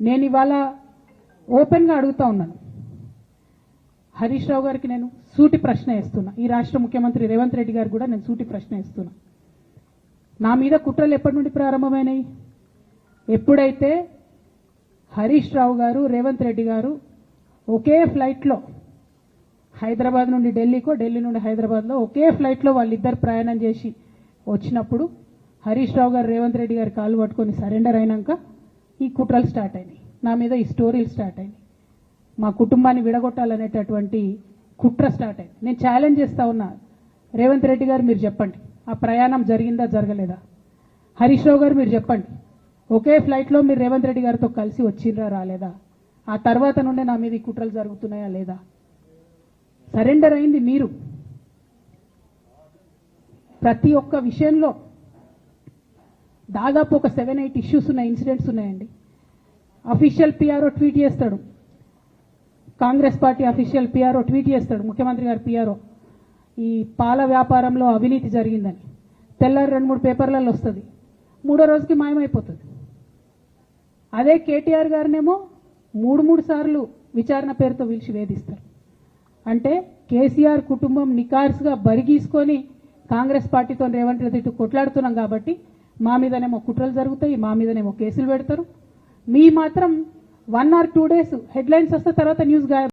నేను ఇవాళ ఓపెన్గా అడుగుతా ఉన్నాను. హరీష్ రావు గారికి నేను సూటి ప్రశ్న వేస్తున్నా. ఈ రాష్ట్ర ముఖ్యమంత్రి రేవంత్ రెడ్డి గారు కూడా నేను సూటి ప్రశ్న వేస్తున్నా. నా మీద కుట్రలు ఎప్పటి నుండి ప్రారంభమైనాయి? ఎప్పుడైతే హరీష్ రావు గారు రేవంత్ రెడ్డి గారు ఒకే ఫ్లైట్లో హైదరాబాద్ నుండి ఢిల్లీకో, ఢిల్లీ నుండి హైదరాబాద్లో ఒకే ఫ్లైట్లో వాళ్ళిద్దరు ప్రయాణం చేసి వచ్చినప్పుడు హరీష్ రావు గారు రేవంత్ రెడ్డి గారి కాళ్ళు పట్టుకొని సరెండర్ అయినాక ఈ కుట్రలు స్టార్ట్ అయినాయి. నా మీద ఈ స్టోరీలు స్టార్ట్ అయినాయి. మా కుటుంబాన్ని విడగొట్టాలనేటటువంటి కుట్ర స్టార్ట్ అయింది. నేను ఛాలెంజ్ చేస్తా ఉన్నా, రేవంత్ రెడ్డి గారు మీరు చెప్పండి, ఆ ప్రయాణం జరిగిందా జరగలేదా? హరీష్ రావు గారు మీరు చెప్పండి, ఒకే ఫ్లైట్లో మీరు రేవంత్ రెడ్డి గారితో కలిసి వచ్చిండ్రా రాలేదా? ఆ తర్వాత నుండే నా మీద ఈ కుట్రలు జరుగుతున్నాయా లేదా? సరెండర్ అయింది మీరు. ప్రతి ఒక్క విషయంలో దాదాపు ఒక 7-8 ఇష్యూస్ ఉన్నాయి, ఇన్సిడెంట్స్ ఉన్నాయండి. అఫీషియల్ పిఆర్ఓ ట్వీట్ చేస్తాడు, Congress party official PRO tweet చేస్తాడు, ముఖ్యమంత్రి గారు పిఆర్ఓ, ఈ పాల వ్యాపారంలో అవినీతి జరిగిందని. తెల్లారి 2-3 పేపర్లలో వస్తుంది, 3వ రోజుకి మాయమైపోతుంది. అదే కేటీఆర్ గారినేమో 3 సార్లు విచారణ పేరుతో పిలిచి వేధిస్తారు. అంటే కేసీఆర్ కుటుంబం నికార్స్గా బరిగీసుకొని కాంగ్రెస్ పార్టీతో రేవంత్ రెడ్డితో కొట్లాడుతున్నాం కాబట్టి మా మీదనేమో కుట్రలు జరుగుతాయి, మా మీదనేమో కేసులు పెడతారు. మీ మాత్రం 1 or 2 days హెడ్లైన్స్ వస్తే తర్వాత న్యూస్ గాయబ్.